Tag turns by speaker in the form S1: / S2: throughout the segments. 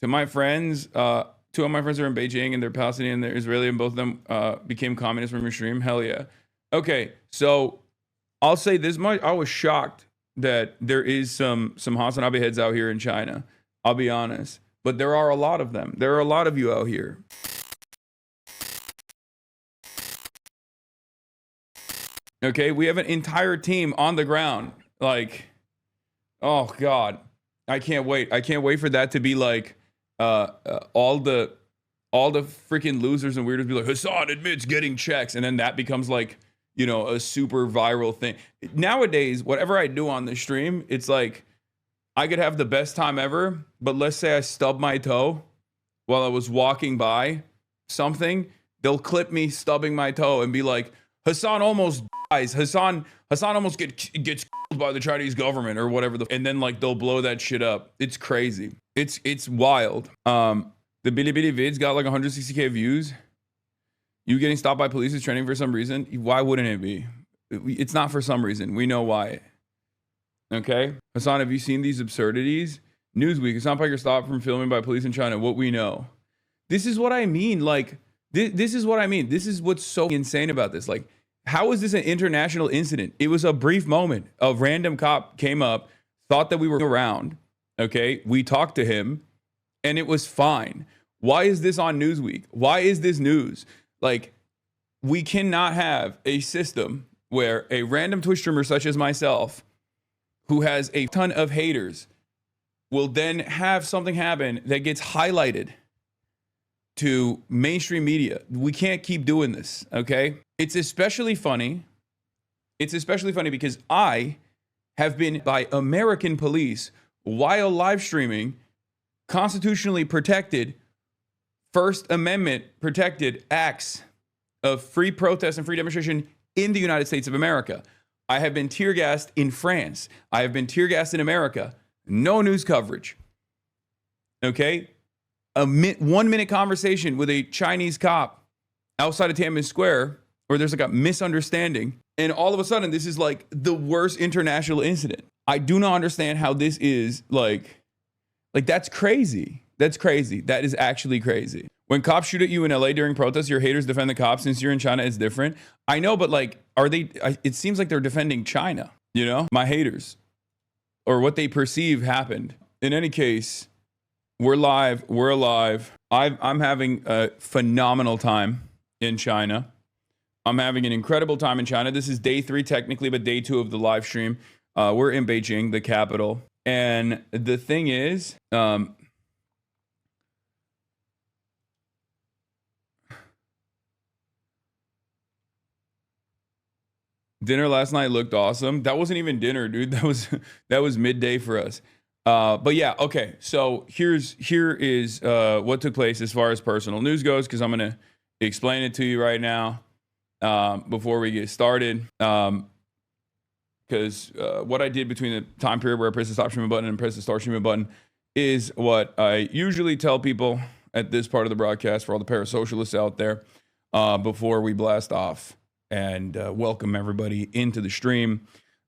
S1: To my friends, two of my friends are in Beijing and they're Palestinian and they're Israeli, and both of them became communists from your stream. Hell yeah. Okay, so I'll say this much: I was shocked that there is some HasanAbi heads out here in China. I'll be honest, but there are a lot of them. There are a lot of you out here. Okay, we have an entire team on the ground. Like, oh god, I can't wait. I can't wait for that to be like all the freaking losers and weirdos be like, Hasan admits getting checks, and then that becomes like, you know, a super viral thing. Nowadays, whatever I do on the stream, it's like I could have the best time ever, but let's say I stubbed my toe while I was walking by something, they'll clip me stubbing my toe and be like, Hasan almost dies. Hasan almost gets killed by the Chinese government or whatever. And then like they'll blow that shit up. It's crazy. It's wild. The Bilibili vids got like 160K views. You getting stopped by police is trending for some reason. Why wouldn't it be? It's not for some reason. We know why. Okay? Hasan, have you seen these absurdities? Newsweek, Hasan Piker stopped from filming by police in China. What we know. This is what I mean. Like, this is what I mean. This is what's so insane about this. Like, how is this an international incident? It was a brief moment. A random cop came up, thought that we were around. Okay? We talked to him, and it was fine. Why is this on Newsweek? Why is this news? Like, we cannot have a system where a random Twitch streamer such as myself, who has a ton of haters, will then have something happen that gets highlighted to mainstream media. We can't keep doing this, okay? It's especially funny. It's especially funny because I have been by American police while live streaming constitutionally protected, First Amendment protected acts of free protest and free demonstration in the United States of America. I have been tear gassed in France. I have been tear gassed in America. No news coverage. Okay? A 1 minute conversation with a Chinese cop outside of Tiananmen Square where there's like a misunderstanding. And all of a sudden, this is like the worst international incident. I do not understand how this is like that's crazy. That's crazy. That is actually crazy. When cops shoot at you in LA during protests, your haters defend the cops. Since you're in China, it's different. I know, but like, are they, it seems like they're defending China, you know, my haters, or what they perceive happened. In any case, we're live, we're alive. I'm having a phenomenal time in China. I'm having an incredible time in China. This is day 3 technically, but day 2 of the live stream. We're in Beijing, the capital. And the thing is, dinner last night looked awesome. That wasn't even dinner, dude. That was midday for us. But yeah, okay. So here is what took place as far as personal news goes, because I'm gonna explain it to you right now before we get started. Because what I did between the time period where I pressed the stop streaming button and pressed the start streaming button is what I usually tell people at this part of the broadcast for all the parasocialists out there before we blast off and welcome everybody into the stream.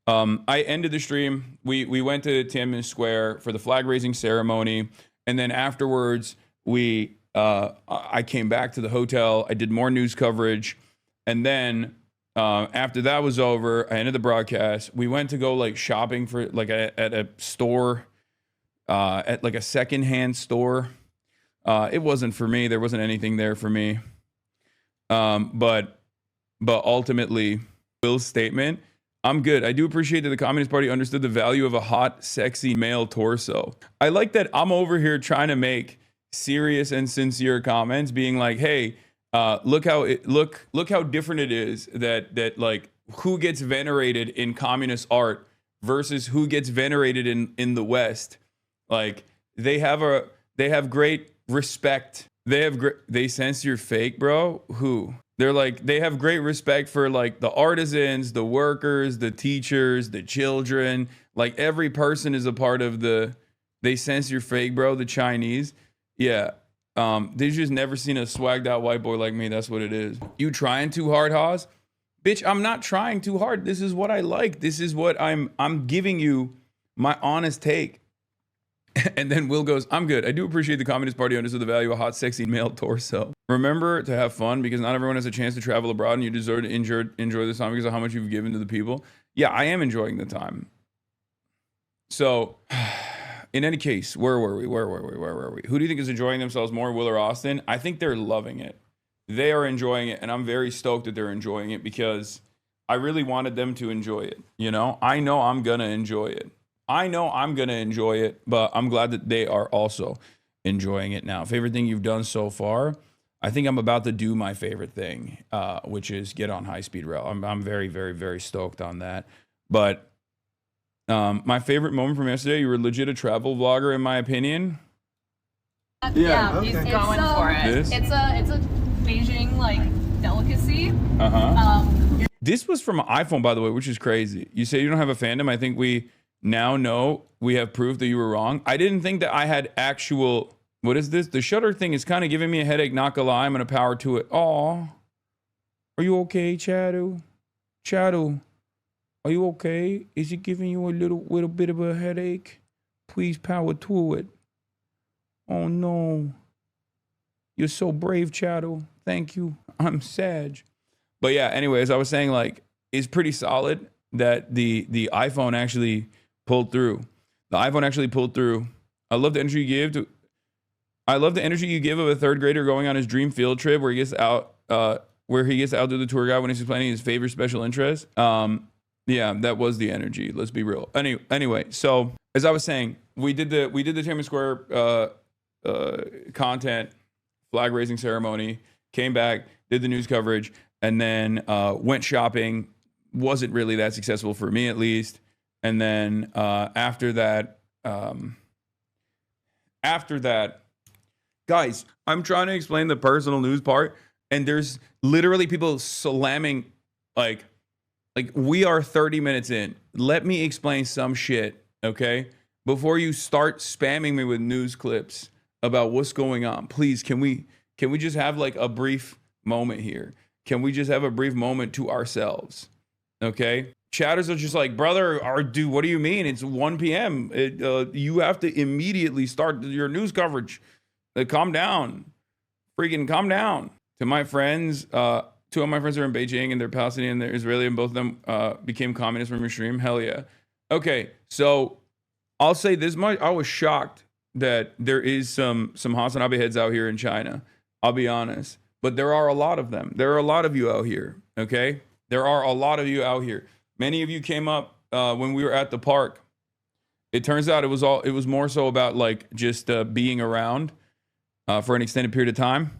S1: I ended the stream. We went to Tiananmen Square for the flag raising ceremony, and then afterwards I came back to the hotel. I did more news coverage, and then after that was over, I ended the broadcast. We went to go like shopping for like at a store, at like a secondhand store. It wasn't for me. There wasn't anything there for me. But ultimately, Will's statement, I'm good. I do appreciate that the Communist Party understood the value of a hot, sexy male torso. I like that I'm over here trying to make serious and sincere comments, being like, hey, look how different it is that like who gets venerated in communist art versus who gets venerated in the West. Like they have great respect. They sense you're fake, bro. Who? They're like, they have great respect for like the artisans, the workers, the teachers, the children. Like every person is a part of they sense you're fake, bro. The Chinese. Yeah. They just never seen a swagged out white boy like me. That's what it is. You trying too hard, Haas? Bitch, I'm not trying too hard. This is what I like. This is what I'm giving you my honest take. And then Will goes, I'm good. I do appreciate the Communist Party understood the value of a hot, sexy male torso. Remember to have fun because not everyone has a chance to travel abroad and you deserve to enjoy this time because of how much you've given to the people. Yeah, I am enjoying the time. So, in any case, where were we? Who do you think is enjoying themselves more, Will or Austin? I think they're loving it. They are enjoying it, and I'm very stoked that they're enjoying it because I really wanted them to enjoy it. You know I'm going to enjoy it. I know I'm going to enjoy it, but I'm glad that they are also enjoying it now. Favorite thing you've done so far? I think I'm about to do my favorite thing, which is get on high-speed rail. I'm very, very, very stoked on that. But my favorite moment from yesterday, you were legit a travel vlogger, in my opinion.
S2: Yeah, okay. He's going for it.
S1: This?
S2: It's a Beijing, like, delicacy.
S1: This was from an iPhone, by the way, which is crazy. You say you don't have a fandom. I think we now know we have proof that you were wrong. I didn't think that I had actual... What is this? The shutter thing is kind of giving me a headache, not gonna lie. I'm gonna power to it. Aw. Are you okay, Chadu? Chadu, are you okay? Is it giving you a little bit of a headache? Please power to it. Oh no. You're so brave, Chadu. Thank you. I'm Sag. But yeah, anyways, I was saying, like, it's pretty solid that the iPhone actually pulled through. The iPhone actually pulled through. I love the energy you give to... I love the energy you give of a third grader going on his dream field trip where he gets out to outdo the tour guide when he's explaining his favorite special interest. Yeah, that was the energy. Let's be real. Anyway, so as I was saying, we did the Tiananmen Square content flag raising ceremony, came back, did the news coverage, and then went shopping. Wasn't really that successful for me, at least. And then after that, guys, I'm trying to explain the personal news part, and there's literally people slamming, like we are 30 minutes in. Let me explain some shit, okay? Before you start spamming me with news clips about what's going on, please, can we just have like a brief moment here? Can we just have a brief moment to ourselves, okay? Chatters are just like, brother, or dude, what do you mean? It's 1 p.m. You have to immediately start your news coverage. Calm down. Freaking calm down. To my friends, two of my friends are in Beijing and they're Palestinian and they're Israeli, and both of them became communists from your stream. Hell yeah. Okay, so I'll say this much. I was shocked that there is some HasanAbi heads out here in China. I'll be honest. But there are a lot of them. There are a lot of you out here, okay? There are a lot of you out here. Many of you came up when we were at the park. It turns out it was more so about like just being around for an extended period of time,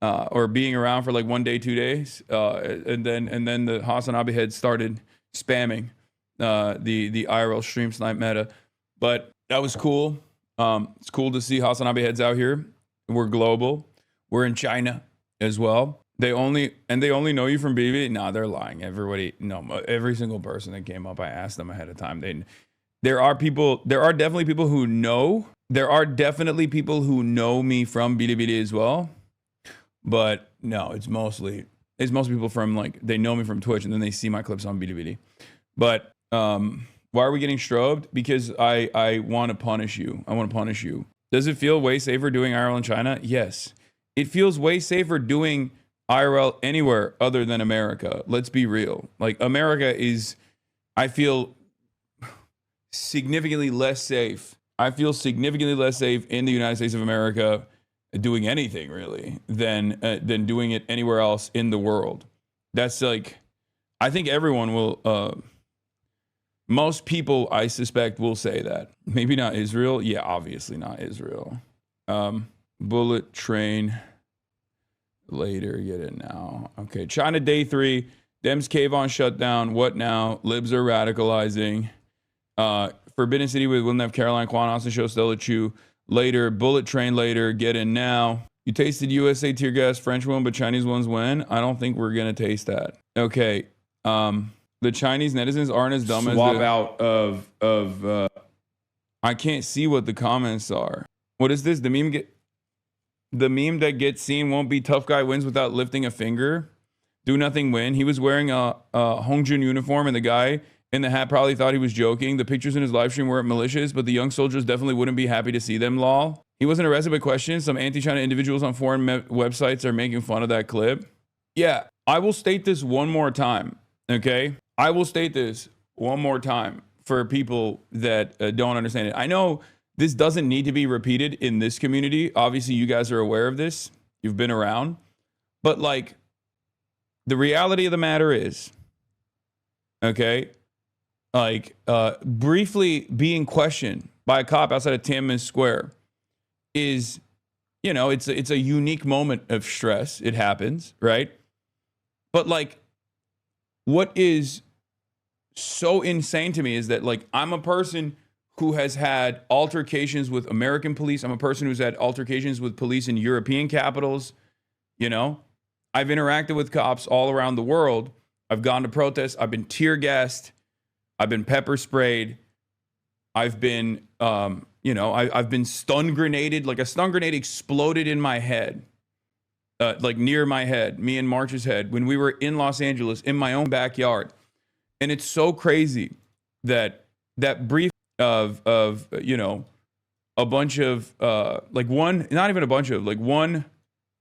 S1: or being around for like 1 day, 2 days, and then the HasanAbi heads started spamming the IRL stream snipe meta. But that was cool. It's cool to see HasanAbi heads out here. We're global. We're in China as well. They only know you from BB. Nah, they're lying. Every single person that came up, I asked them ahead of time. There are definitely people who know. There are definitely people who know me from BD as well. But no, it's mostly people from, like, they know me from Twitch and then they see my clips on BD. But why are we getting strobed? Because I want to punish you. I want to punish you. Does it feel way safer doing IRL in China? Yes. It feels way safer doing IRL anywhere other than America. Let's be real. Like, America is, I feel, significantly less safe. I feel significantly less safe in the United States of America doing anything really than doing it anywhere else in the world. That's like, I think everyone will, most people I suspect will say that. Maybe not Israel. Yeah, obviously not Israel. Bullet train later, get it now. Okay, China day 3. Dems cave on shutdown. What now? Libs are radicalizing. Forbidden City with William F. Caroline, Quan Austin show Stella Chu later. Bullet train later, get in now. You tasted USA tear gas French one, but Chinese ones when? I don't think we're gonna taste that. Okay. The Chinese netizens aren't as dumb as swap out of I can't see what the comments are. What is this? The meme that gets seen won't be tough guy wins without lifting a finger. Do nothing win. He was wearing a Hongjun uniform and the guy in the hat probably thought he was joking. The pictures in his live stream weren't malicious, but the young soldiers definitely wouldn't be happy to see them, lol. He wasn't arrested by questions. Some anti-China individuals on foreign websites are making fun of that clip. Yeah, I will state this one more time, okay? I will state this one more time for people that don't understand it. I know this doesn't need to be repeated in this community. Obviously, you guys are aware of this. You've been around. But, like, the reality of the matter is, okay, like, briefly being questioned by a cop outside of Tiananmen Square is, you know, it's a unique moment of stress. It happens, right? But, like, what is so insane to me is that, like, I'm a person who has had altercations with American police. I'm a person who's had altercations with police in European capitals. You know, I've interacted with cops all around the world. I've gone to protests. I've been tear gassed. I've been pepper sprayed. I've been, you know, I've been stun grenaded. Like, a stun grenade exploded in my head, like near my head, me and March's head, when we were in Los Angeles in my own backyard. And it's so crazy that that brief of you know, a bunch of like one, not even a bunch of, like one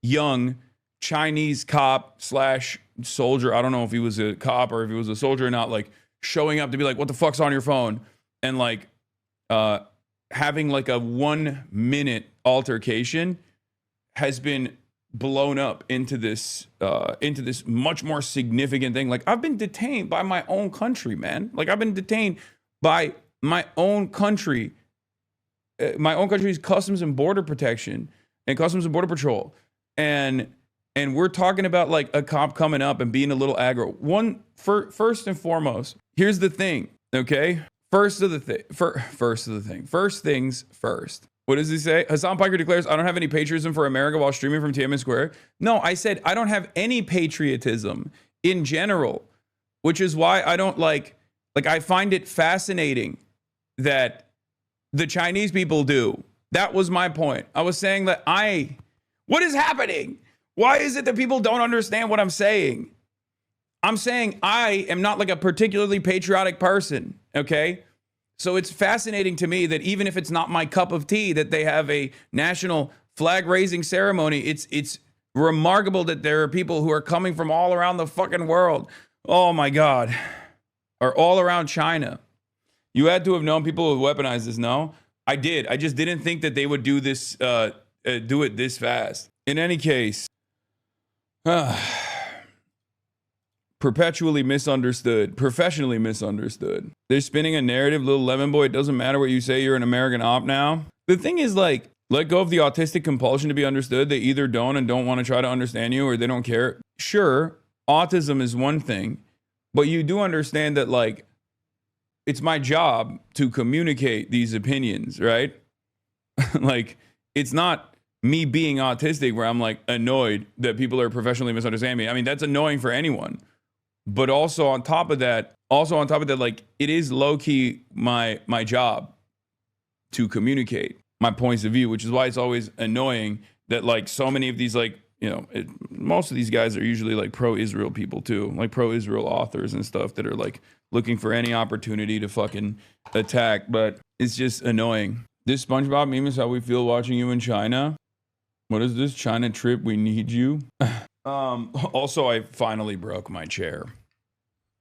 S1: young Chinese cop slash soldier, I don't know if he was a cop or if he was a soldier or not, like showing up to be like, what the fuck's on your phone? And like having like a 1 minute altercation has been blown up into this much more significant thing. Like, I've been detained by my own country, man. Like, I've been detained by my own country, my own country's Customs and Border Protection and Customs and Border Patrol. And we're talking about like a cop coming up and being a little aggro. First and foremost, here's the thing, okay? First things first. What does he say? Hasan Piker declares, I don't have any patriotism for America while streaming from Tiananmen Square. No, I said I don't have any patriotism in general, which is why I don't like I find it fascinating that the Chinese people do. That was my point. I was saying that what is happening? Why is it that people don't understand what I'm saying? I'm saying I am not like a particularly patriotic person, okay? So it's fascinating to me that even if it's not my cup of tea, that they have a national flag raising ceremony. It's remarkable that there are people who are coming from all around the fucking world. Oh my God. Or all around China. You had to have known people who weaponized this, no? I did. I just didn't think that they would do this, do it this fast. In any case, perpetually misunderstood, professionally misunderstood. They're spinning a narrative, little lemon boy. It doesn't matter what you say, you're an American op now. The thing is, like, let go of the autistic compulsion to be understood. They either don't and don't want to try to understand you, or they don't care. Sure, autism is one thing, but you do understand that, like, it's my job to communicate these opinions, right? Like, it's not me being autistic where I'm like annoyed that people are professionally misunderstanding me. I mean, that's annoying for anyone. But also on top of that, like, it is low key my job to communicate my points of view, which is why it's always annoying that, like, so many of these, like, you know, most of these guys are usually like pro-Israel people too, like pro-Israel authors and stuff that are like looking for any opportunity to fucking attack. But it's just annoying. This SpongeBob meme is how we feel watching you in China. What is this China trip? We need you. Also, I finally broke my chair.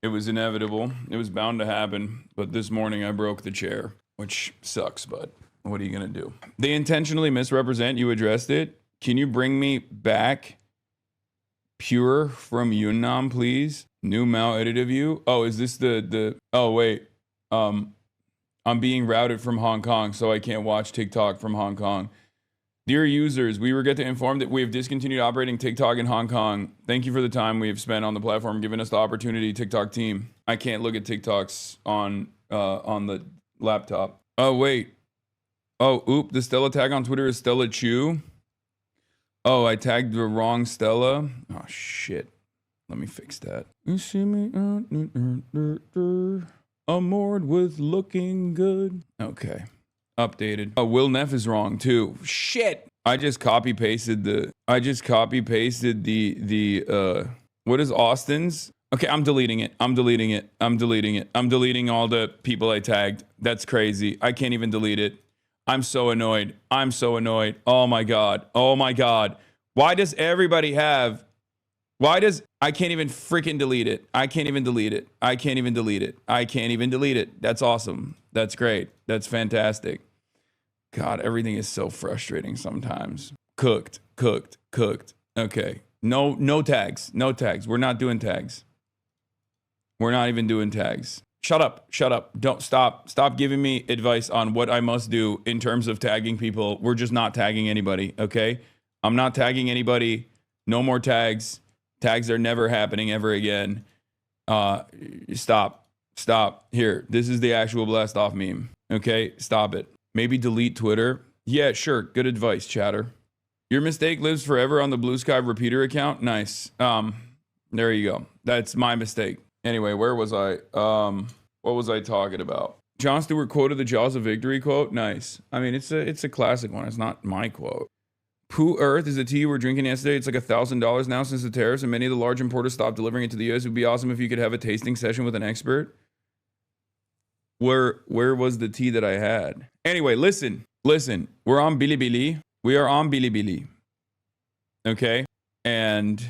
S1: It was inevitable. It was bound to happen. But this morning I broke the chair, which sucks, but what are you going to do? They intentionally misrepresent. You addressed it. Can you bring me back Pure from Yunnan, please? New Mao edit of you. Oh, is this oh, wait. I'm being routed from Hong Kong, so I can't watch TikTok from Hong Kong. Dear users, we regret to inform that we have discontinued operating TikTok in Hong Kong. Thank you for the time we have spent on the platform, giving us the opportunity, TikTok team. I can't look at TikToks on the laptop. Oh, wait. Oh, oop, the Stella tag on Twitter is Stella Chu. Oh, I tagged the wrong Stella. Oh, shit. Let me fix that. You see me? Amored with looking good. Okay. Updated. Oh, Will Neff is wrong too. Shit. I just copy pasted the what is Austin's? Okay, I'm deleting it. I'm deleting it. I'm deleting it. I'm deleting all the people I tagged. That's crazy. I can't even delete it. I'm so annoyed. I'm so annoyed. Oh my God. Oh my God. Why does everybody have... I can't even freaking delete it. I can't even delete it. I can't even delete it. I can't even delete it. That's awesome. That's great. That's fantastic. God, everything is so frustrating sometimes. Cooked. Okay. No tags. No tags. We're not doing tags. We're not even doing tags. Shut up. Don't stop. Stop giving me advice on what I must do in terms of tagging people. We're just not tagging anybody, okay? I'm not tagging anybody. No more tags. Tags are never happening ever again. Stop. Here, this is the actual blast off meme. Okay, stop it. Maybe delete Twitter. Yeah, sure. Good advice, chatter. Your mistake lives forever on the Blue Sky repeater account. Nice. There you go. That's my mistake. Anyway, where was I? What was I talking about? Jon Stewart quoted the Jaws of Victory quote. Nice. I mean, it's a classic one. It's not my quote. Pooh Earth is the tea you were drinking yesterday. It's like $1,000 now since the tariffs, and many of the large importers stopped delivering it to the U.S. It would be awesome if you could have a tasting session with an expert. Where was the tea that I had? Anyway, listen. We're on Bilibili. We are on Bilibili. Okay? And...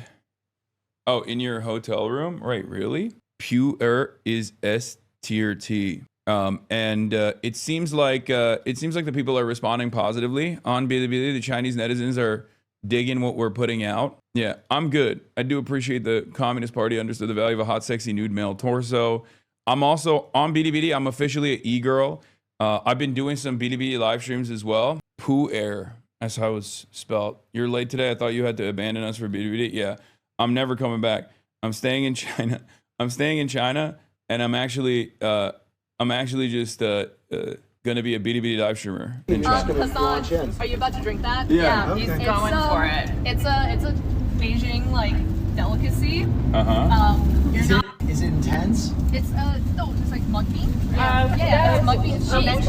S1: oh, in your hotel room? Right, really? Pure is S tier T. And it seems like the people are responding positively on Bilibili. The Chinese netizens are digging what we're putting out. Yeah, I'm good. I do appreciate the Communist Party understood the value of a hot, sexy, nude male torso. I'm also on Bilibili. I'm officially an e-girl. I've been doing some Bilibili live streams as well. Poo air. That's how it's spelled. You're late today. I thought you had to abandon us for Bilibili. Yeah, I'm never coming back. I'm staying in China. And I'm actually just gonna be a Bilibili live streamer.
S2: Hasan, are you about to drink that?
S3: Yeah, okay.
S2: He's
S3: Going
S2: for it. It's a Beijing like delicacy.
S3: Is it intense?
S2: It's it's like mung bean. Yeah, mung bean. So it's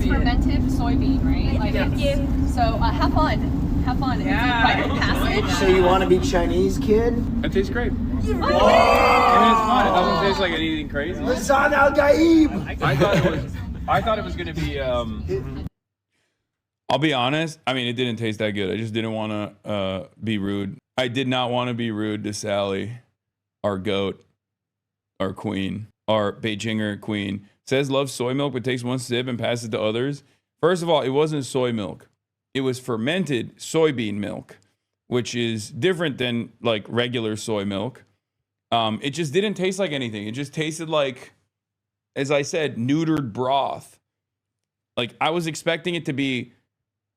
S2: fermented soybean, right? Like so have fun. Have fun. It's a rite of passage.
S3: So you want to be Chinese, kid?
S1: It tastes great. I mean, it's fun. It doesn't taste like anything crazy.
S3: Hasan al-Gaib.
S1: I thought it was gonna be. I'll be honest. I mean, it didn't taste that good. I just didn't want to be rude. I did not want to be rude to Sally, our goat, our queen, our Beijinger queen. Says loves soy milk, but takes one sip and passes it to others. First of all, it wasn't soy milk. It was fermented soybean milk, which is different than like regular soy milk. It just didn't taste like anything. It just tasted like, as I said, neutered broth. Like I was expecting it to be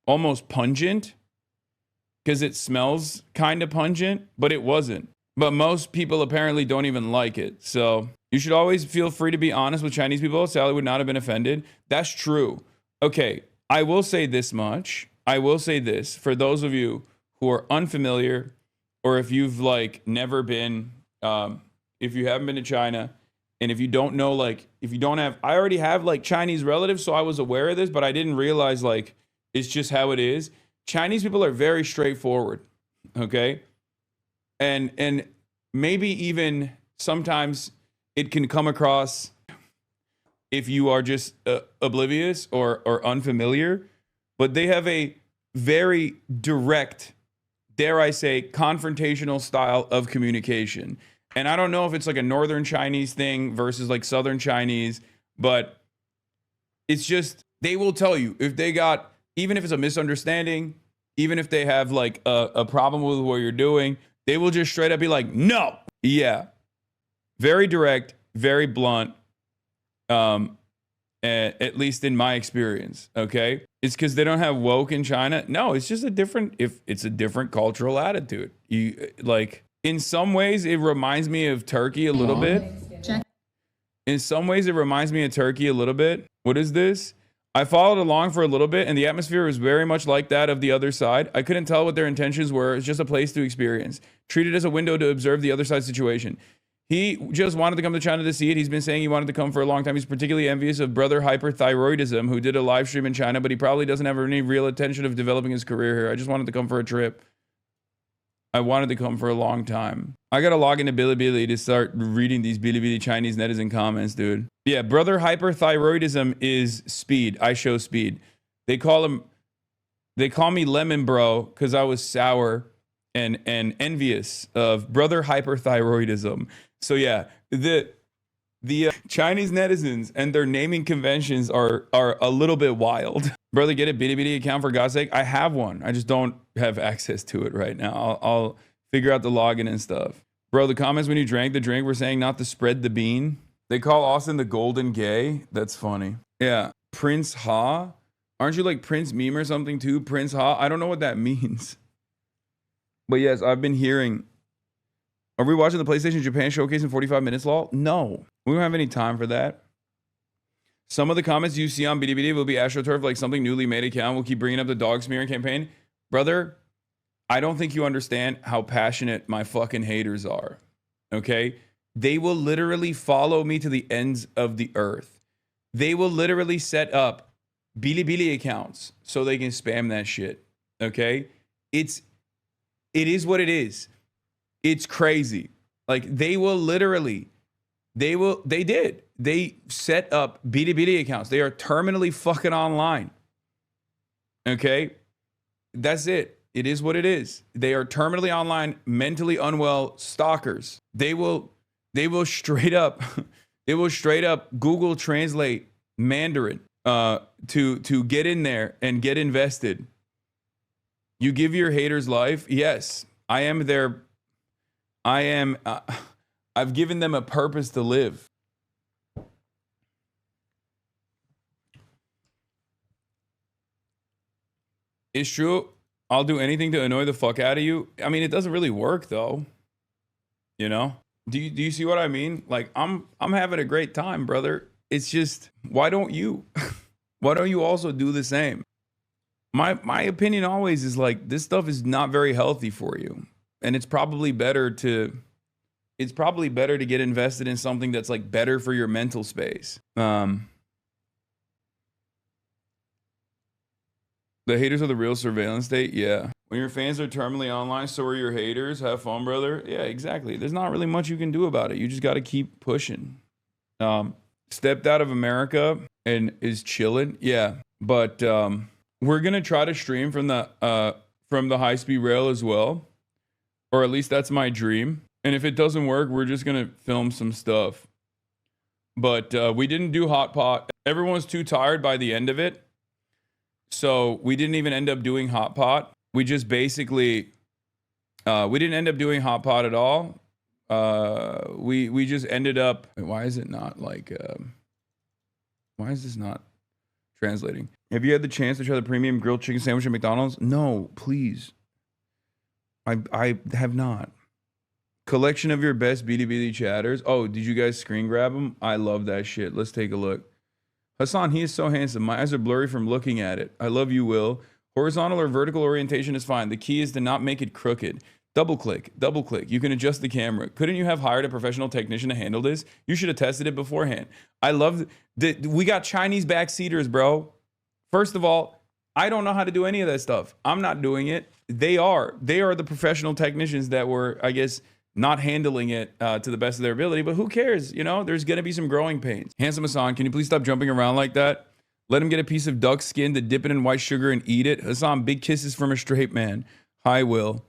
S1: almost pungent because it smells kind of pungent, but it wasn't. But most people apparently don't even like it. So you should always feel free to be honest with Chinese people. Sally would not have been offended. That's true. Okay, I will say this much. I will say this for those of you who are unfamiliar, or if you've like never been, if you haven't been to China, and if you don't know, like, if you don't have, I already have like Chinese relatives, so I was aware of this, but I didn't realize like it's just how it is. Chinese people are very straightforward, okay? And maybe even sometimes it can come across, if you are just oblivious or unfamiliar, but they have a very direct, dare I say, confrontational style of communication. And I don't know if it's like a Northern Chinese thing versus like Southern Chinese, but it's just, they will tell you if they got, even if it's a misunderstanding, even if they have like a problem with what you're doing, they will just straight up be like, no. Yeah. Very direct, very blunt. At least in my experience, okay? It's because they don't have woke in China. No, it's just a different cultural attitude. You like, in some ways, it reminds me of Turkey a little bit. In some ways, it reminds me of Turkey a little bit. What is this? I followed along for a little bit, and the atmosphere was very much like that of the other side. I couldn't tell what their intentions were. It's just a place to experience. Treat it as a window to observe the other side's situation. He just wanted to come to China to see it. He's been saying he wanted to come for a long time. He's particularly envious of brother hyperthyroidism, who did a live stream in China, but he probably doesn't have any real intention of developing his career here. I just wanted to come for a trip. I wanted to come for a long time. I gotta log into Bilibili to start reading these Bilibili Chinese netizen comments, dude. Yeah, brother hyperthyroidism is speed. I show speed. They call me lemon bro because I was sour and envious of brother hyperthyroidism. So yeah, the Chinese netizens and their naming conventions are a little bit wild. Brother, get a Bilibili account for God's sake. I have one. I just don't have access to it right now. I'll figure out the login and stuff. Bro, the comments when you drank the drink were saying not to spread the bean. They call Austin the golden gay. That's funny. Yeah. Prince Ha? Aren't you like Prince Meme or something too? Prince Ha? I don't know what that means. But yes, I've been hearing. Are we watching the PlayStation Japan showcase in 45 minutes, lol? No. We don't have any time for that. Some of the comments you see on BDBD will be AstroTurf, like something newly made account. We'll keep bringing up the dog smearing campaign. Brother, I don't think you understand how passionate my fucking haters are. Okay? They will literally follow me to the ends of the earth. They will literally set up Bilibili accounts so they can spam that shit. Okay? It is what it is. It's crazy. Like they will literally, they set up Bilibili accounts. They are terminally fucking online. Okay? That's it. It is what it is. They are terminally online, mentally unwell stalkers. They will straight up, Google Translate Mandarin to get in there and get invested. You give your haters life. Yes, I've given them a purpose to live. It's true. I'll do anything to annoy the fuck out of you. I mean, it doesn't really work though. You know? Do you see what I mean? Like I'm having a great time, brother. It's just, why don't you? Why don't you also do the same? My opinion always is like this stuff is not very healthy for you. And it's probably better to get invested in something that's like better for your mental space. The haters are the real surveillance state. Yeah. When your fans are terminally online, so are your haters. Have fun, brother. Yeah, exactly. There's not really much you can do about it. You just got to keep pushing. Stepped out of America and is chilling. Yeah. But we're going to try to stream from the high-speed rail as well. Or at least that's my dream. And if it doesn't work, we're just going to film some stuff. But we didn't do Hot Pot. Everyone was too tired by the end of it. So we didn't even end up doing Hot Pot. We just basically, we didn't end up doing Hot Pot at all. We just ended up, why is it not like, why is this not translating? Have you had the chance to try the premium grilled chicken sandwich at McDonald's? No, please. I have not. Collection of your best BDBD chatters. Oh, did you guys screen grab them? I love that shit. Let's take a look. Hasan, he is so handsome. My eyes are blurry from looking at it. I love you, Will. Horizontal or vertical orientation is fine. The key is to not make it crooked. Double click. You can adjust the camera. Couldn't you have hired a professional technician to handle this? You should have tested it beforehand. I love we got Chinese backseaters, bro. First of all, I don't know how to do any of that stuff. I'm not doing it. They are the professional technicians that were, I guess, not handling it to the best of their ability, but who cares? You know, there's going to be some growing pains. Handsome Hasan, can you please stop jumping around like that? Let him get a piece of duck skin to dip it in white sugar and eat it. Hasan, big kisses from a straight man. Hi, Will.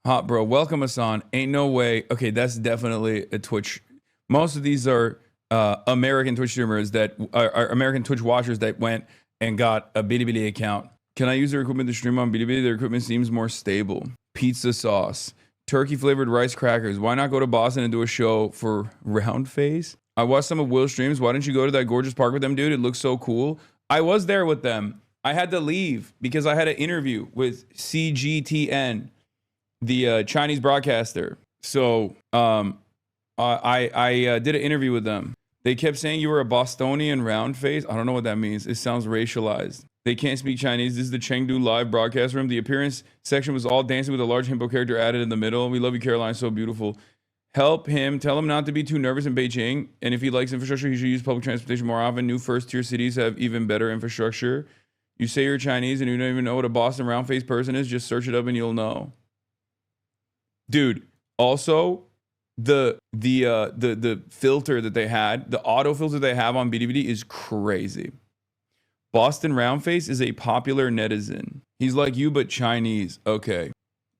S1: Hot bro. Welcome, Hasan. Ain't no way. Okay, that's definitely a Twitch. Most of these are American Twitch streamers that are American Twitch watchers that went and got a Bilibili account. Can I use their equipment to stream on Bilibili? Their equipment seems more stable. Pizza sauce. Turkey flavored rice crackers. Why not go to Boston and do a show for Round Face? I watched some of Will's streams. Why didn't you go to that gorgeous park with them, dude? It looks so cool. I was there with them. I had to leave because I had an interview with CGTN, the Chinese broadcaster. So I did an interview with them. They kept saying you were a Bostonian round face. I don't know what that means. It sounds racialized. They can't speak Chinese. This is the Chengdu live broadcast room. The appearance section was all dancing with a large himbo character added in the middle. We love you, Caroline. So beautiful. Help him. Tell him not to be too nervous in Beijing. And if he likes infrastructure, he should use public transportation more often. New first-tier cities have even better infrastructure. You say you're Chinese and you don't even know what a Boston round-faced person is. Just search it up and you'll know. Dude, also, the filter that they had, the auto filter they have on BDBD is crazy. Boston Roundface is a popular netizen. He's like you, but Chinese. Okay.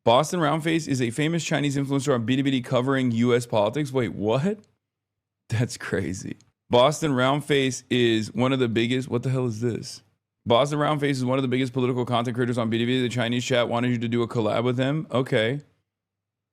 S1: Boston Roundface is a famous Chinese influencer on BDBD covering U.S. politics. Wait, what? That's crazy. Boston Roundface is one of the biggest. What the hell is this? Boston Roundface is one of the biggest political content creators on BDBD. The Chinese chat wanted you to do a collab with him. Okay.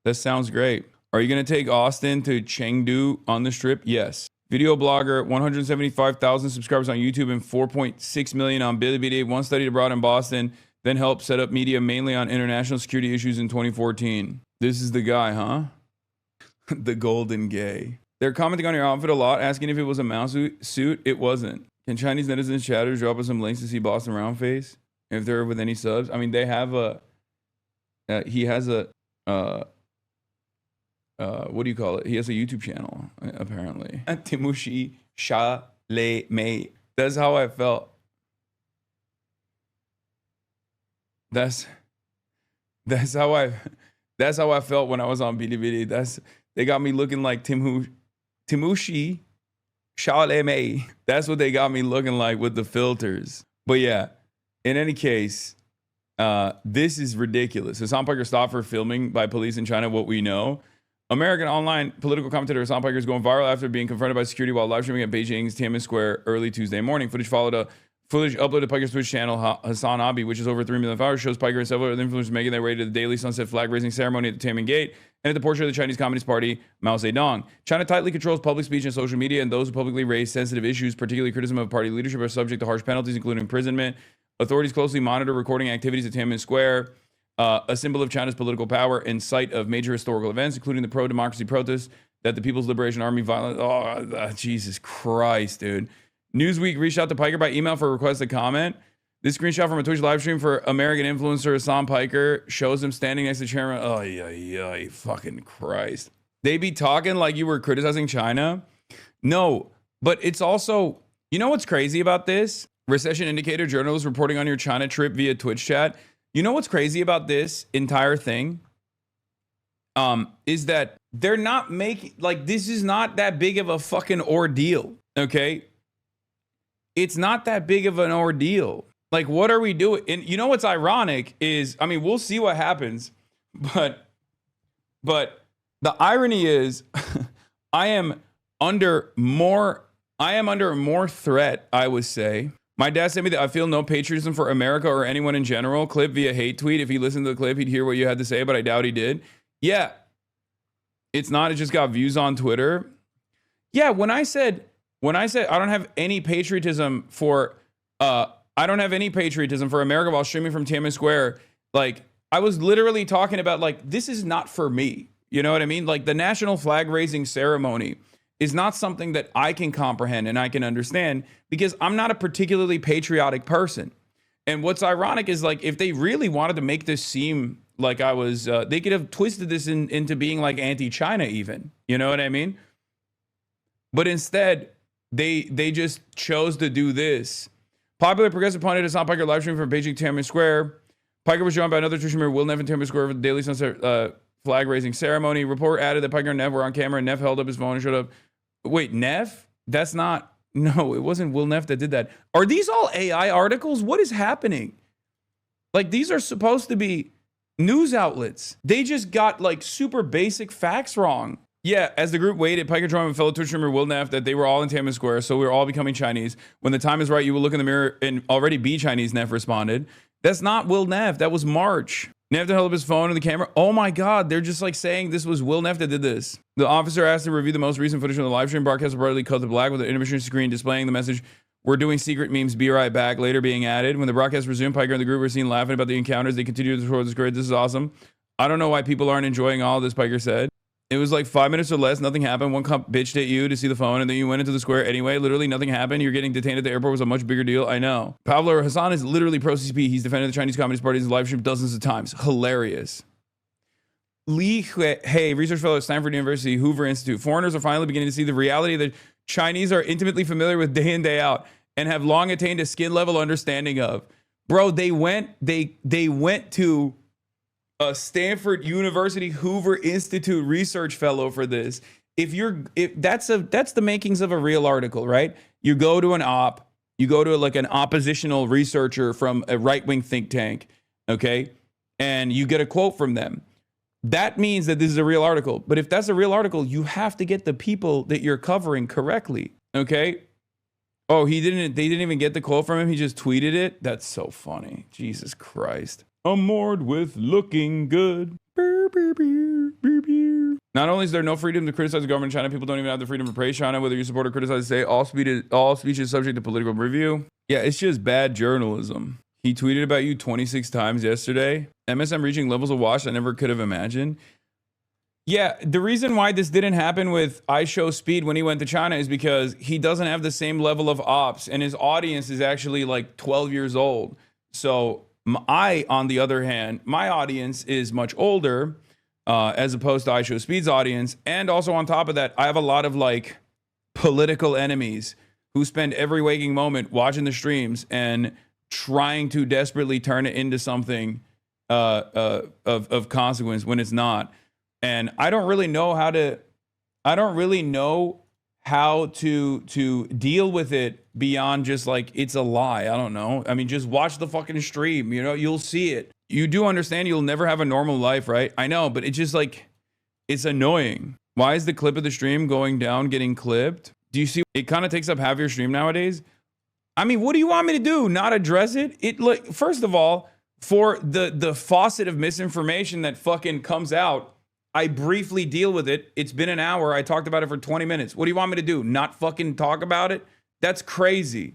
S1: That sounds great. Are you going to take Austin to Chengdu on the strip? Yes. Video blogger, 175,000 subscribers on YouTube and 4.6 million on Bilibili. One studied abroad in Boston, then helped set up media mainly on international security issues in 2014. This is the guy, huh? The golden gay. They're commenting on your outfit a lot, asking if it was a mouse suit. It wasn't. Can Chinese netizens chatters drop us some links to see Boston Roundface? If they're with any subs? I mean, they have a... he has a... what do you call it? He has a YouTube channel, apparently. Timushi Sha Le Mei. That's how I felt. That's how I felt when I was on Bilibili. They got me looking like Timushi Sha Le Mei. That's what they got me looking like with the filters. But yeah, in any case, this is ridiculous. Hasan Piker stopped for filming by police in China, what we know. American online political commentator Hasan Piker is going viral after being confronted by security while live streaming at Beijing's Tiananmen Square early Tuesday morning. Footage uploaded to Piker's Twitch channel, HasanAbi, which is over 3 million followers, shows Piker and several other influencers making their way to the daily sunset flag raising ceremony at the Tiananmen Gate and at the portrait of the Chinese Communist Party, Mao Zedong. China tightly controls public speech and social media, and those who publicly raise sensitive issues, particularly criticism of party leadership, are subject to harsh penalties, including imprisonment. Authorities closely monitor recording activities at Tiananmen Square, a symbol of China's political power and site of major historical events, including the pro-democracy protests that the People's Liberation Army violent. Oh, Jesus Christ, dude. Newsweek reached out to Piker by email for a request to comment. This screenshot from a Twitch live stream for American influencer Hasan Piker shows him standing next to chairman. Oh, yeah, fucking Christ. They be talking like you were criticizing China? No, but it's also, you know what's crazy about this? Recession indicator journalists reporting on your China trip via Twitch chat. You know what's crazy about this entire thing? Is that they're not making, like, this is not that big of a fucking ordeal, okay? It's not that big of an ordeal. Like, what are we doing? And you know what's ironic is, I mean, we'll see what happens, but the irony is I am under more threat, I would say. My dad sent me that I feel no patriotism for America or anyone in general clip via hate tweet. If he listened to the clip, he'd hear what you had to say, but I doubt he did. Yeah. It just got views on Twitter. Yeah, when I said I don't have any patriotism for America while streaming from Tiananmen Square, like, I was literally talking about, like, this is not for me. You know what I mean? Like, the national flag raising ceremony is not something that I can comprehend and I can understand because I'm not a particularly patriotic person. And what's ironic is, like, if they really wanted to make this seem like I was, they could have twisted this into being like anti-China even. You know what I mean? But instead, they just chose to do this. Popular progressive pundit Hasan Piker live stream from Beijing Tiananmen Square. Piker was joined by another Twitch streamer, Will Neff, in Tiananmen Square for the daily sunset flag raising ceremony. Report added that Piker and Neff were on camera, and Neff held up his phone and showed up. Wait, Neff? That's not... No, it wasn't Will Neff that did that. Are these all AI articles? What is happening? Like, these are supposed to be news outlets. They just got, like, super basic facts wrong. Yeah, as the group waited, Piker joined with fellow Twitch streamer Will Neff that they were all in Tiananmen Square, so we were all becoming Chinese. When the time is right, you will look in the mirror and already be Chinese, Neff responded. That's not Will Neff. That was March. Neff held up his phone and the camera. Oh my God, they're just like saying this was Will Neff that did this. The officer asked to review the most recent footage from the live stream broadcast, brightly cut to black with an intermission screen displaying the message, "We're doing secret memes, be right back," later being added. When the broadcast resumed, Piker and the group were seen laughing about the encounters. They continued to record this great. This is awesome. I don't know why people aren't enjoying all this, Piker said. It was like 5 minutes or less. Nothing happened. One cop bitched at you to see the phone, and then you went into the square anyway. Literally nothing happened. You're getting detained at the airport was a much bigger deal. I know. Pablo Hasan is literally pro-CCP. He's defended the Chinese Communist Party in his live stream dozens of times. Hilarious. Li Hui, research fellow at Stanford University, Hoover Institute. Foreigners are finally beginning to see the reality that Chinese are intimately familiar with day in, day out, and have long attained a skin level understanding of. Bro, they went to a Stanford University Hoover Institute research fellow for this. If that's the makings of a real article, right? You go to an op, you go to like an oppositional researcher from a right-wing think tank, okay? And you get a quote from them. That means that this is a real article. But if that's a real article, you have to get the people that you're covering correctly, okay? Oh, they didn't even get the quote from him. He just tweeted it. That's so funny. Jesus Christ. I'm moored with looking good. Not only is there no freedom to criticize the government of China, people don't even have the freedom to praise China, whether you support or criticize, say all speech is subject to political review. Yeah, it's just bad journalism. He tweeted about you 26 times yesterday. MSM reaching levels of wash I never could have imagined. Yeah, the reason why this didn't happen with iShowSpeed when he went to China is because he doesn't have the same level of ops, and his audience is actually like 12 years old. So on the other hand, my audience is much older, as opposed to iShowSpeed's audience. And also on top of that, I have a lot of like political enemies who spend every waking moment watching the streams and trying to desperately turn it into something of consequence when it's not. And I don't really know how to deal with it beyond just like, it's a lie. I don't know. I mean, just watch the fucking stream, you know, you'll see it. You do understand you'll never have a normal life, right? I know, but it's just like, it's annoying. Why is the clip of the stream going down, getting clipped? Do you see? It kind of takes up half your stream nowadays. I mean, what do you want me to do? Not address it? It like, first of all, for the faucet of misinformation that fucking comes out, I briefly deal with it. It's been an hour. I talked about it for 20 minutes. What do you want me to do? Not fucking talk about it? That's crazy.